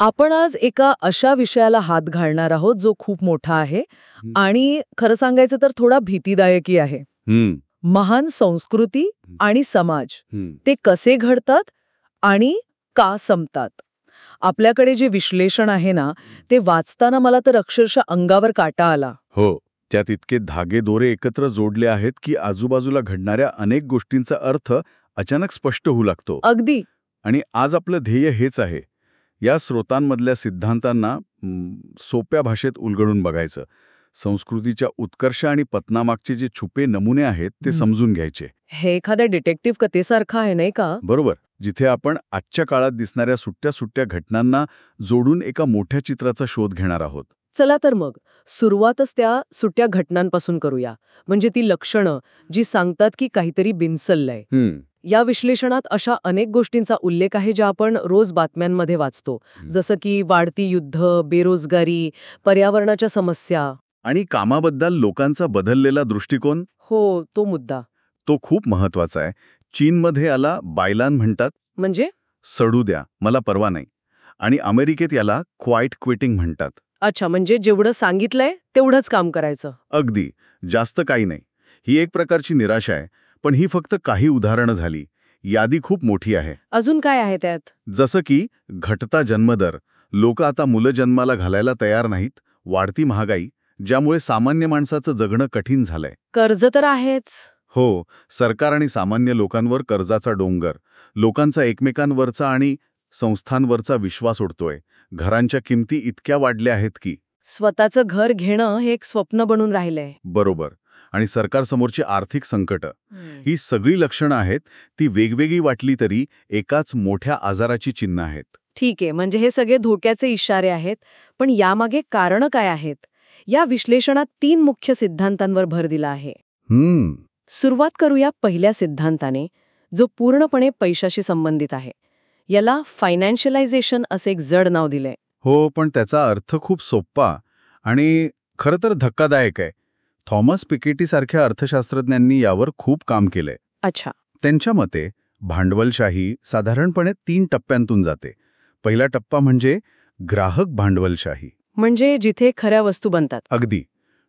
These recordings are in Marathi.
आपण आज एका अशा विषयाला हात घालणार आहोत जो खूप मोठा आहे आणि खरं सांगायचं तर थोडा भीतीदायकही आहे. हम्म. महान संस्कृती आणि समाज हम्म. ते कसे घडतात आणि का संपतात. आपल्याकडे जे विश्लेषण आहे ना ते वाचताना मला तर अक्षरशः अंगावर काटा आला. हो, त्यात इतके धागे दोरे एकत्र जोडले आहेत की आजूबाजूला घडणाऱ्या अनेक गोष्टींचा अर्थ अचानक स्पष्ट होऊ लागतो. अगदी. आणि आज आपलं ध्येय हेच आहे, या स्रोतांमधल्या सिद्धांतांना सोप्या भाषेत उलगडून बघायचं. संस्कृतीच्या उत्कर्ष आणि पतनामागचे जे छुपे नमुने आहेत ते समजून घ्यायचे. हे एखाद्या डिटेक्टिव्ह कथेसारखं आहे नाही का? बरोबर, जिथे आपण आजच्या काळात दिसणाऱ्या सुट्ट्या सुट्ट्या घटनांना जोडून एका मोठ्या चित्राचा शोध घेणार आहोत. चला तर मग सुरुवातच त्या सुट्ट्या घटनांपासून करूया. म्हणजे ती लक्षणं जी सांगतात की काहीतरी बिनसललंय. या विश्लेषणात अशा अनेक गोष्टींचा उल्लेख आहे ज्या आपण रोज बातम्यांमध्ये वाचतो, जसं की वाढती युद्ध, बेरोजगारी, पर्यावरणाच्या समस्या आणि कामाबद्दल लोकांचा बदललेला दृष्टिकोन. हो, तो मुद्दा. तो खूप महत्वाचा आहे. चीनमध्ये याला बायलान म्हणतात, म्हणजे सडू द्या, मला परवा नाही. आणि अमेरिकेत याला क्वाइट क्विटिंग म्हणतात. अच्छा, म्हणजे जेवढं सांगितलंय तेवढंच काम करायचं. अगदी, जास्त काही नाही. ही एक प्रकारची निराशा आहे, पण ही फक्त काही उदाहरणं झाली. यादी खूप मोठी आहे. अजून काय आहे त्यात? जसं की घटता जन्मदर, लोक आता मुलं जन्माला घालायला तयार नाहीत. वाढती महागाई, ज्यामुळे सामान्य माणसाचं जगणं कठीण झालंय. कर्ज तर आहेच. हो, सरकार आणि सामान्य लोकांवर कर्जाचा डोंगर. लोकांचा एकमेकांवरचा आणि संस्थांवरचा विश्वास उडतोय. घरांच्या किमती इतक्या वाढल्या आहेत की स्वतःचं घर घेणं हे एक स्वप्न बनून राहिलंय. बरोबर. आणि सरकारसमोरची आर्थिक संकट, ही सगळी लक्षणं आहेत. ती वेगवेगळी वाटली तरी एकाच मोठ्या आजाराची चिन्ह आहेत. ठीक आहे, म्हणजे हे सगळे धोक्याचे इशारे आहेत. पण यामागे कारणं काय आहेत? या विश्लेषणात 3 मुख्य सिद्धांतांवर भर दिला आहे. सुरुवात करूया पहिल्या सिद्धांताने, जो पूर्णपणे पैशाशी संबंधित आहे. याला फायनान्शियलायझेशन असे एक जड नाव दिलंय. हो, पण त्याचा अर्थ खूप सोप्पा आणि खरं तर धक्कादायक आहे. थॉमस पिकेटी सारख्या अर्थशास्त्रज्ञांनी यावर खूप काम केलंय. अच्छा. त्यांच्या मते भांडवलशाही साधारणपणे 3 टप्प्यांतून जाते. पहिला टप्पा म्हणजे ग्राहक भांडवलशाही. म्हणजे जिथे खऱ्या वस्तू बनतात. अगदी.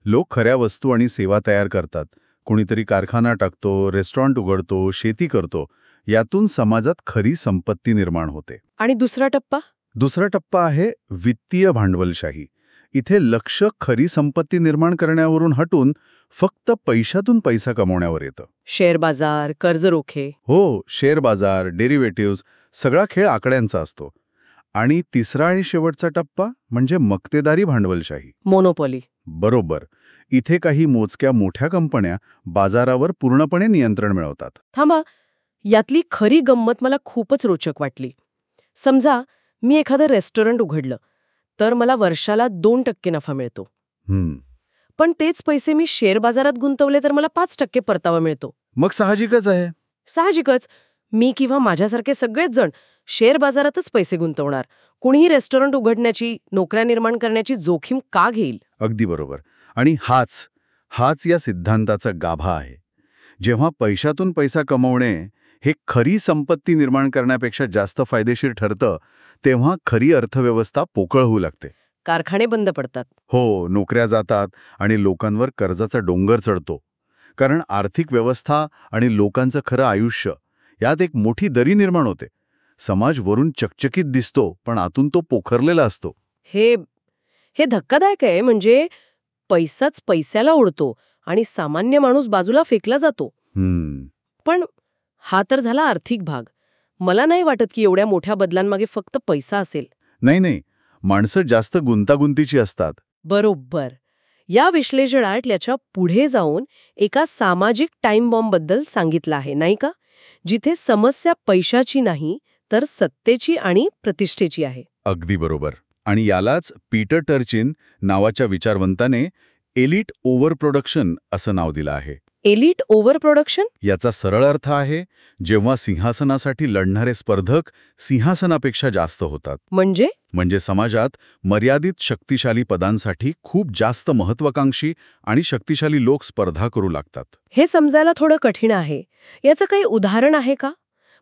लोक खऱ्या वस्तू आणि सेवा तयार करतात. कोणीतरी कारखाना टाकतो, रेस्टॉरंट उघडतो, शेती करतो. यातून समाजात खरी संपत्ती निर्माण होते. आणि दुसरा टप्पा? दुसरा टप्पा आहे वित्तीय भांडवलशाही. इथे लक्ष खरी संपत्ती निर्माण करण्यावरून हटून फक्त पैशातून पैसा कमवण्यावर येतं. शेअर बाजार, कर्जरोखे. हो, शेअर बाजार, डेरिव्हेटिव्हज, सगळा खेळ आकड्यांचा असतो. आणि तिसरा आणि शेवटचा टप्पा म्हणजे मक्तेदारी भांडवलशाही. मोनोपॉली. बरोबर. इथे काही मोजक्या मोठ्या कंपन्या बाजारावर पूर्णपणे नियंत्रण मिळवतात. थांबा, यातली खरी गंमत मला खूपच रोचक वाटली. समजा मी एखादं रेस्टॉरंट उघडलं तर मला वर्षाला 2% नफा मिळतो. पण तेच पैसे मी शेअर बाजारात गुंतवले तर मला 5% परतावा मिळतो. मग साहजिकच आहे. साहजिकच मी किंवा माझ्यासारखे सगळेच जण शेअर बाजारातच पैसे गुंतवणार. कुणीही रेस्टॉरंट उघडण्याची, नोकऱ्या निर्माण करण्याची जोखीम का घेईल? अगदी बरोबर. आणि हाच या सिद्धांताचा गाभा आहे. जेव्हा पैशातून पैसा कमवणे हे खरी संपत्ती निर्माण करण्यापेक्षा जास्त फायदेशीर ठरतं, तेव्हा खरी अर्थव्यवस्था पोकळ होऊ लागते. कारखाने बंद पडतात. हो, नोकऱ्या जातात आणि लोकांवर कर्जाचा डोंगर चढतो. कारण आर्थिक व्यवस्था आणि लोकांचं खरं आयुष्य यात एक मोठी दरी निर्माण होते. समाज वरून चकचकीत दिसतो, पण आतून तो पोखरलेला असतो. हे धक्कादायक आहे. म्हणजे पैसाच पैशाला ओढतो आणि सामान्य माणूस बाजूला फेकला जातो. पण हा तर झाला आर्थिक भाग. मला नाही वाटत की एवढ्या मोठ्या बदलांमागे फक्त पैसा असेल. नाही, माणसं जास्त गुंतागुंतीची असतात. बरोबर. या विश्लेषणात याच्या पुढे जाऊन एका सामाजिक टाइम बॉम्बबद्दल सांगितलं आहे, नाही का? जिथे समस्या पैशाची नाही तर सत्तेची आणि प्रतिष्ठेची आहे. अगदी बरोबर. आणि यालाच पीटर टर्चिन नावाच्या विचारवंताने एलिट ओव्हर प्रोडक्शन असं नाव दिलं आहे. Elite over production? याचा सरळ अर्थ आहे जेव्हा सिंहासनासाठी लढणारे स्पर्धक सिंहासनापेक्षा जास्त होतात. म्हणजे समाजात मर्यादित शक्तिशाली पदांसाठी खूप जास्त महत्वाकांक्षी आणि शक्तिशाली लोक स्पर्धा करू लागतात. हे समजायला थोडं कठीण आहे. याचं काही उदाहरण आहे का?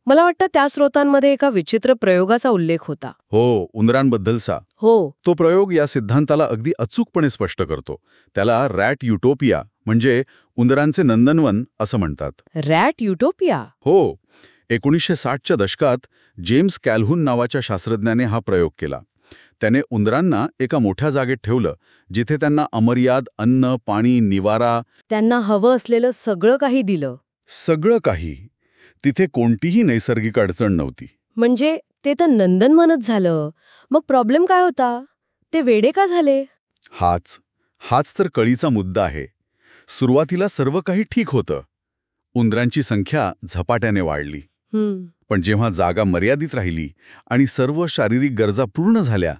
मला वाटतं त्या स्रोतांमध्ये एका विचित्र प्रयोगाचा उल्लेख होता. हो, उंदरांबद्दलचा. हो. तो प्रयोग या सिद्धांताला अगदी अचूकपणे स्पष्ट करतो. त्याला रॅट युटोपिया म्हणजे उंदरांचे नंदनवन असं म्हणतात. Rat utopia? हो. 1960च्या दशकात जेम्स कॅल्हुन नावाच्या शास्त्रज्ञाने हा प्रयोग केला. त्याने उंदरांना एका मोठ्या जागेत ठेवलं, जिथे त्यांना अमर्याद अन्न, पाणी, निवारा, त्यांना हवं असलेलं सगळं काही दिलं. सगळं काही. तिथे कोणतीही नैसर्गिक अडचण नव्हती. म्हणजे ते तर नंदनवनच झालं. मग प्रॉब्लेम काय होता? ते वेडे का झाले? हाच तर कळीचा मुद्दा आहे. सुरुवातीला सर्व काही ठीक होतं. उंदरांची संख्या झपाट्याने वाढली. पण जेव्हा जागा मर्यादित राहिली आणि सर्व शारीरिक गरजा पूर्ण झाल्या,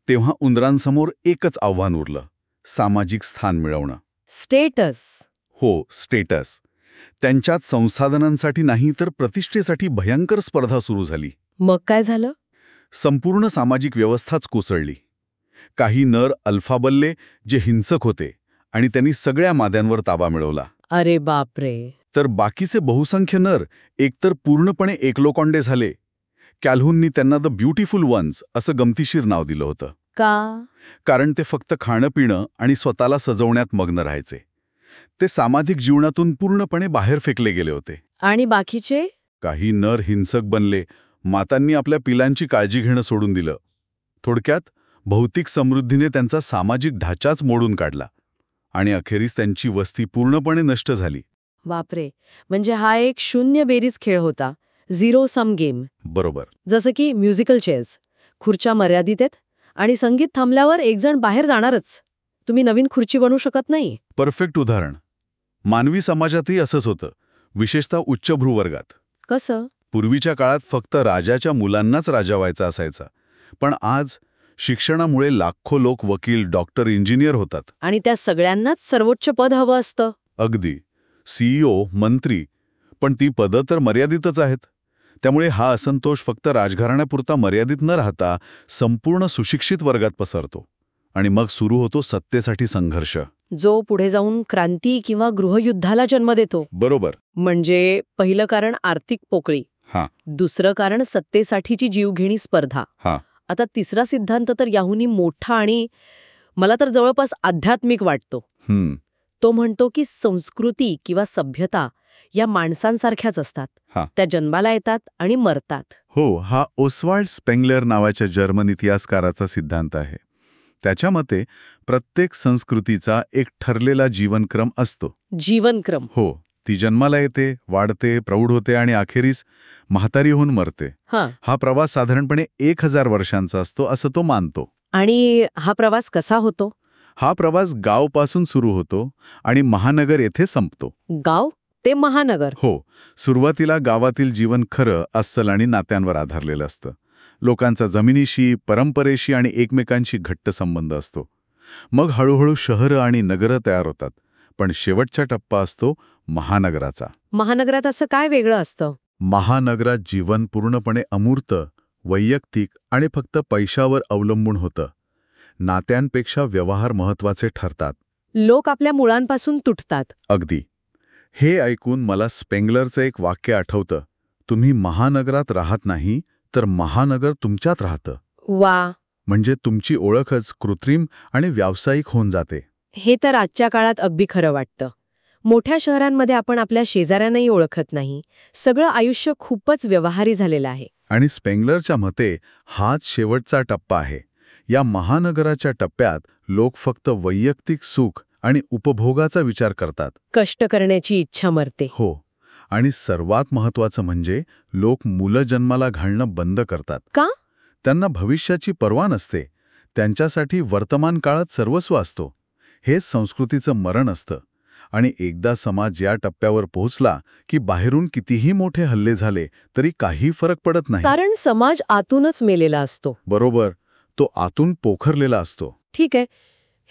तेव्हा उंदरांसमोर एकच आव्हान उरलं: सामाजिक स्थान मिळवणं. स्टेटस. हो, स्टेटस. त्यांच्यात संसाधनांसाठी नाही तर प्रतिष्ठेसाठी भयंकर स्पर्धा सुरू झाली. मग काय झालं? संपूर्ण सामाजिक व्यवस्थाच कोसळली. काही नर अल्फा बनले जे हिंसक होते आणि त्यांनी सगळ्या माद्यांवर ताबा मिळवला. अरे बापरे. तर बाकीचे बहुसंख्य नर एकतर पूर्णपणे एकलोकोंडे झाले. कॅल्हुननी त्यांना द ब्युटिफुल वन्स असं गमतीशीर नाव दिलं होतं. का? कारण ते फक्त खाणं पिणं आणि स्वतःला सजवण्यात मग्न राहायचे. ते सामाजिक जीवनातून पूर्णपणे बाहेर फेकले गेले होते. आणि बाकीचे? काही नर हिंसक बनले. मातांनी आपल्या पिलांची काळजी घेणं सोडून दिलं. थोडक्यात भौतिक समृद्धीने त्यांचा सामाजिक ढाचाच मोडून काढला आणि अखेरीस त्यांची वस्ती पूर्णपणे नष्ट झाली. बापरे. म्हणजे हा एक शून्य बेरीज खेळ होता. झिरो सम गेम. बरोबर. जसं की म्युझिकल चेअर्स. खुर्च्या मर्यादित आहेत आणि संगीत थांबल्यावर एक जण बाहेर जाणारच. तुम्ही नवीन खुर्ची बनवू शकत नाही. परफेक्ट उदाहरण. मानवी समाजातही असंच होतं, विशेषतः उच्च भ्रूवर्गात. कसं? पूर्वीच्या काळात फक्त राजाच्या मुलांनाच राजा व्हायचा असायचा. पण आज शिक्षणामुळे लाखो लोक वकील, डॉक्टर, इंजिनियर होतात. आणि त्या सगळ्यांनाच सर्वोच्च पद हवं असतं. अगदी. CEO, मंत्री. पण ती पदं तर मर्यादितच आहेत. त्यामुळे हा असंतोष फक्त राजघराण्यापुरता मर्यादित न राहता संपूर्ण सुशिक्षित वर्गात पसरतो. आणि मग सुरू होतो सत्तेसाठी संघर्ष, जो पुढे जाऊन क्रांती किंवा गृहयुद्धाला जन्म देतो. बरोबर. म्हणजे पहिलं कारण आर्थिक पोकळी. हां. दुसरं कारण सत्तेसाठीची जीवघेणी स्पर्धा. हां. आता तिसरा सिद्धांत तर याहूनही मोठा आणि मला तर जवळपास आध्यात्मिक वाटतो. तो म्हणतो की संस्कृती किंवा सभ्यता या माणसांसारख्याच असतात. त्या जन्माला येतात आणि मरतात. हो, हा ओस्वाल्ड स्पेंगलर नावाच्या जर्मन इतिहासकाराचा सिद्धांत आहे. त्याच्या मते प्रत्येक संस्कृतीचा एक ठरलेला जीवनक्रम असतो. जीवनक्रम? हो. ती जन्माला येते, वाढते, प्रौढ होते आणि अखेरीस म्हातारी होऊन मरते. हा प्रवास साधारणपणे 1000 वर्षांचा असतो असं तो मानतो. आणि हा प्रवास कसा होतो? हा प्रवास गावपासून सुरू होतो आणि महानगर येथे संपतो. गाव ते महानगर? हो. सुरुवातीला गावातील जीवन खरं, अस्सल आणि नात्यांवर आधारलेलं असतं. लोकांचा जमिनीशी, परंपरेशी आणि एकमेकांशी घट्ट संबंध असतो. मग हळूहळू शहरं आणि नगरं तयार होतात. पण शेवटचा टप्पा असतो महानगराचा. महानगरात असं काय वेगळं असतं? महानगरात जीवन पूर्णपणे अमूर्त, वैयक्तिक आणि फक्त पैशावर अवलंबून होतं. नात्यांपेक्षा व्यवहार महत्वाचे ठरतात. लोक आपल्या मुळांपासून तुटतात. अगदी. हे ऐकून मला स्पेंगलरचं एक वाक्य आठवतं. तुम्ही महानगरात राहत नाही, तर महानगर तुमच्यात राहतं. वा. म्हणजे तुमची ओळखच कृत्रिम आणि व्यावसायिक होऊन जाते. हे तर आजच्या काळात अगदी खरं वाटतं. मोठ्या शहरांमध्ये आपण आपल्या शेजाऱ्यांनाही ओळखत नाही. सगळं आयुष्य खूपच व्यवहारी झालेलं आहे. आणि स्पेंगलरच्या मते हाच शेवटचा टप्पा आहे. या महानगराच्या टप्प्यात लोक फक्त वैयक्तिक सुख आणि उपभोगाचा विचार करतात. कष्ट करण्याची इच्छा मरते. हो. आणि सर्वात महत्वाचं म्हणजे लोक मुलं जन्माला घालणं बंद करतात. का? त्यांना भविष्याची पर्वा नसते. त्यांच्यासाठी वर्तमान काळात सर्वस्व असतो. हेच संस्कृतीचं मरण असतं. आणि एकदा समाज या टप्प्यावर पोहोचला की बाहेरून कितीही मोठे हल्ले झाले तरी काही फरक पडत नाही. कारण समाज आतूनच मेलेला असतो. बरोबर. तो आतून पोखरलेला असतो. ठीक आहे.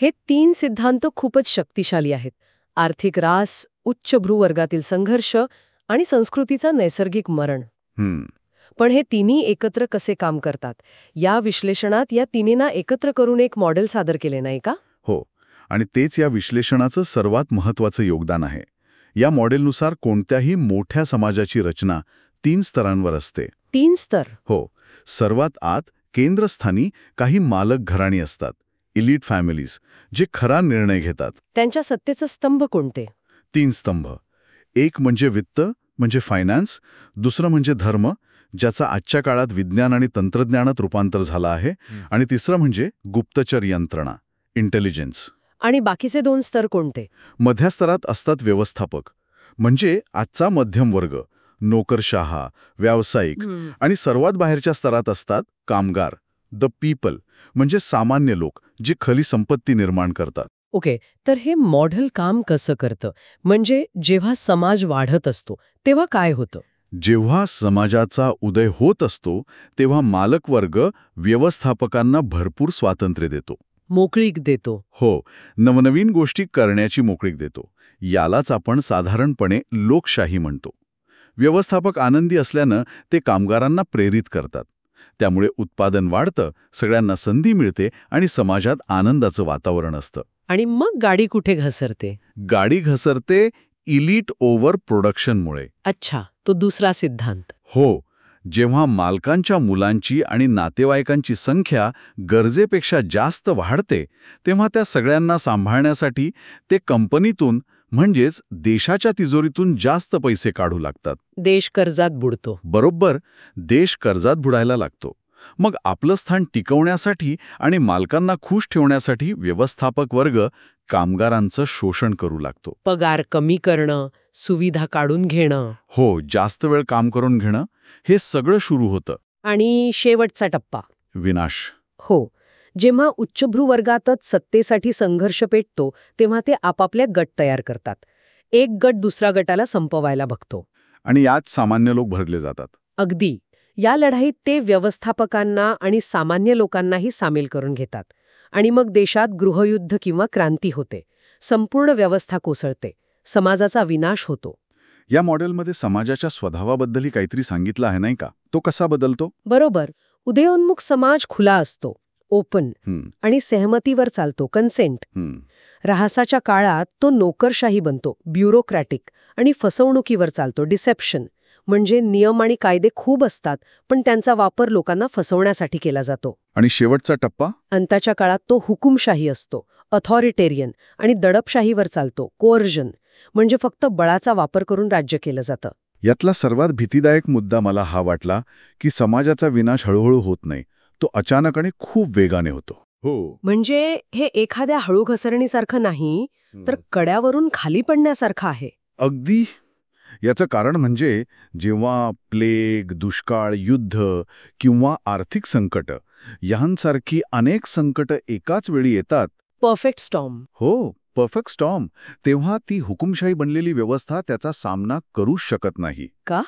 हे 3 सिद्धांत खूपच शक्तिशाली आहेत. आर्थिक ऱ्हास, उच्च भ्रूवर्गातील संघर्ष आणि संस्कृतीचं नैसर्गिक मरण. पण हे तिन्ही एकत्र कसे काम करतात? या विश्लेषणात या तिन्हींना एकत्र करून एक मॉडेल सादर केले नाही का? हो. आणि तेच या विश्लेषणाचं सर्वात महत्वाचं योगदान आहे. या मॉडेलनुसार कोणत्याही मोठ्या समाजाची रचना 3 स्तरांवर असते. 3 स्तर. हो. सर्वात आत केंद्रस्थानी काही मालक घराणी असतात, इलीट फॅमिलीज, जे खरा निर्णय घेतात. त्यांच्या सत्तेचे स्तंभ कोणते? 3 स्तंभ. एक म्हणजे वित्त, म्हणजे फायनान्स. दुसरं म्हणजे धर्म, ज्याचा आजच्या काळात विज्ञान आणि तंत्रज्ञानात रूपांतर झालं आहे. आणि तिसरं म्हणजे गुप्तचर यंत्रणा, इंटेलिजन्स. आणि बाकीचे 2 स्तर कोणते? मध्य स्तरात असतात व्यवस्थापक, म्हणजे आजचा मध्यम वर्ग, नोकरशहा, व्यावसायिक. आणि सर्वात बाहेरच्या स्तरात असतात कामगार, द पीपल, म्हणजे सामान्य लोक, जे खरी संपत्ती निर्माण करतात. ओके, तर हे मॉडेल काम कसं करतं? म्हणजे जेव्हा समाज वाढत असतो तेव्हा काय होतं? जेव्हा समाजाचा उदय होत असतो तेव्हा मालक वर्ग व्यवस्थापकांना भरपूर स्वातंत्र्य देतो. मोकळीक देतो. हो, नवनवीन गोष्टी करण्याची मोकळीक देतो. यालाच आपण साधारणपणे लोकशाही म्हणतो. व्यवस्थापक आनंदी असल्यानं ते कामगारांना प्रेरित करतात. त्यामुळे उत्पादन वाढतं, सगळ्यांना संधी मिळते आणि समाजात आनंदाचं वातावरण असतं. आणि मग गाडी कुठे घसरते? गाडी घसरते इलीट ओव्हर प्रोडक्शनमुळे. अच्छा, तो दुसरा सिद्धांत. हो, जेव्हा मालकांच्या मुलांची आणि नातेवाईकांची संख्या गरजेपेक्षा जास्त वाढते तेव्हा त्या सगळ्यांना सांभाळण्यासाठी ते कंपनीतून म्हणजेच देशाच्या तिजोरीतून जास्त पैसे काढू लागतात. देश कर्जात बुडतो. बरोबर, देश कर्जात बुडायला लागतो. मग आपलं स्थान टिकवण्यासाठी आणि मालकांना खुश ठेवण्यासाठी व्यवस्थापक वर्ग कामगारांचं शोषण करू लागतो. पगार कमी करणं, सुविधा काढून घेणं. हो, जास्त वेळ काम करून घेणं, हे सगळं सुरू होतं. आणि शेवटचा टप्पा, विनाश. हो, जेव्हा उच्चभ्रू वर्गातच सत्तेसाठी संघर्ष पेटतो तेव्हा ते आपापल्या गट तयार करतात. एक गट दुसऱ्या गटाला संपवायला बघतो. आणि यात सामान्य लोक भरले जातात. अगदी. या लढाईत ते व्यवस्थापकांना आणि सामान्य लोकांनाही सामील करून घेतात. आणि मग देशात गृहयुद्ध किंवा क्रांती होते. संपूर्ण व्यवस्था कोसळते. समाजाचा विनाश होतो. या मॉडेलमध्ये समाजाच्या स्वभावाबद्दलही काहीतरी सांगितलं आहे नाही का? तो कसा बदलतो? बरोबर. उदयोन्मुख समाज खुला असतो, ओपन, आणि सहमतीवर चालतो, कन्सेंट. ऱ्हासाच्या काळात तो नोकरशाही बनतो, ब्युरोक्रॅटिक, आणि फसवणुकीवर चालतो, डिसेप्शन. म्हणजे नियम आणि कायदे खूप असतात पण त्यांचा वापर लोकांना फसवण्यासाठी केला जातो. आणि शेवटचा टप्पा? अंताच्या काळात तो हुकुमशाही असतो, अथॉरिटेरियन, आणि दडपशाहीवर चालतो, कोअर्जन. म्हणजे फक्त बळाचा वापर करून राज्य केलं जातं. यातला सर्वात भीतीदायक मुद्दा मला हा वाटला की समाजाचा विनाश हळूहळू होत नाही, तो अचानक आणि खूप वेगाने होतो. हो, म्हणजे हे एखाद्या हळू घसरणीसारखं नाही, तर कड्यावरून खाली पडण्यासारखं आहे. अगदी. याचं कारण म्हणजे जेव्हा प्लेग, दुष्काळ, युद्ध किंवा आर्थिक संकट यांसारखी अनेक संकट एकाच वेळी येतात. Perfect storm. हो, परफेक्ट स्टॉर्म. तेव्हा ती हुकुमशाही बनलेली व्यवस्था त्याचा सामना करूच शकत नाही. का?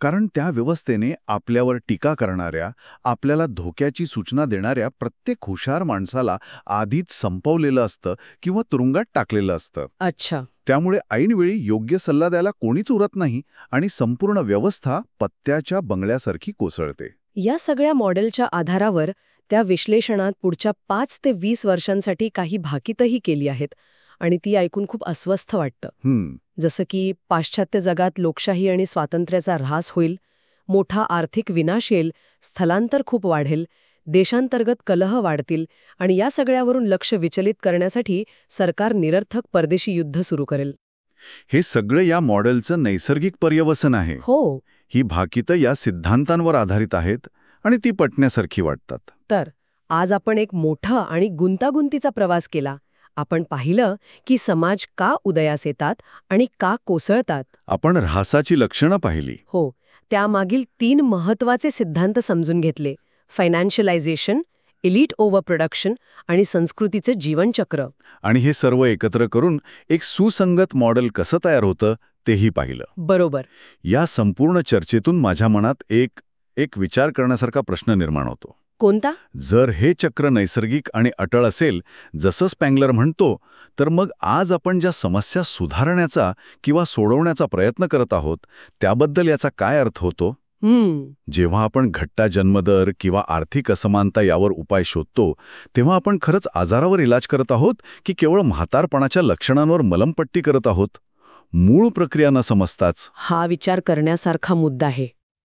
कारण त्या व्यवस्थेने आपल्यावर टीका करणाऱ्या, आपल्याला धोक्याची सूचना देणाऱ्या प्रत्येक हुशार माणसाला आधीच संपवलेलं असतं किंवा तुरुंगात टाकलेलं असतं. अच्छा. त्यामुळे ऐनवेळी योग्य सल्ला द्यायला कोणीच उरत नाही आणि संपूर्ण व्यवस्था पत्त्याच्या बंगल्यासारखी कोसळते. या सगळ्या मॉडेलच्या आधारावर त्या विश्लेषणात पुढच्या 5 ते 20 वर्षांसाठी काही भाकीतही केली आहेत आणि ती ऐकून खूप अस्वस्थ वाटतं. जसं की पाश्चात्य जगात लोकशाही आणि स्वातंत्र्याचा ऱ्हास होईल, मोठा आर्थिक विनाश येईल, स्थलांतर खूप वाढेल, देशांतर्गत कलह वाढतील आणि या सगळ्यावरून लक्ष विचलित करण्यासाठी सरकार निरर्थक परदेशी युद्ध सुरू करेल. हे सगळं या मॉडेलचं नैसर्गिक पर्यवसन आहे. हो. ही भाकितं या सिद्धांतांवर आधारित आहेत आणि ती पटण्यासारखी वाटतात. तर आज आपण एक मोठा आणि गुंतागुंतीचा प्रवास केला. आपण पाहिलं की समाज का उदयास येतात आणि का कोसळतात. आपण ऱ्हासाची लक्षणं पाहिली. हो, त्यामागील 3 महत्वाचे सिद्धांत समजून घेतले: फायनान्शियलायझेशन, इलीट ओव्हर प्रोडक्शन आणि संस्कृतीचे जीवनचक्र. आणि हे सर्व एकत्र करून एक सुसंगत मॉडेल कसं तयार होतं तेही पाहिलं. बरोबर. या संपूर्ण चर्चेतून माझ्या मनात एक विचार करण्यासारखा प्रश्न निर्माण होतो. कोणता? जर हे चक्र नैसर्गिक आणि अटळ असेल, जसं स्पँगलर म्हणतो, तर मग आज आपण ज्या समस्या सुधारण्याचा किंवा सोडवण्याचा प्रयत्न करत आहोत त्याबद्दल याचा काय अर्थ होतो? जेव्हा आपण घट्टा जन्मदर किंवा आर्थिक असमानता यावर उपाय शोधतो तेव्हा आपण खरंच आजारावर इलाज करत आहोत की केवळ म्हातारपणाच्या लक्षणांवर मलमपट्टी करत आहोत? मूळ प्रक्रिया न समजताच. हा विचार करण्यासारखा मुद्दा आहे.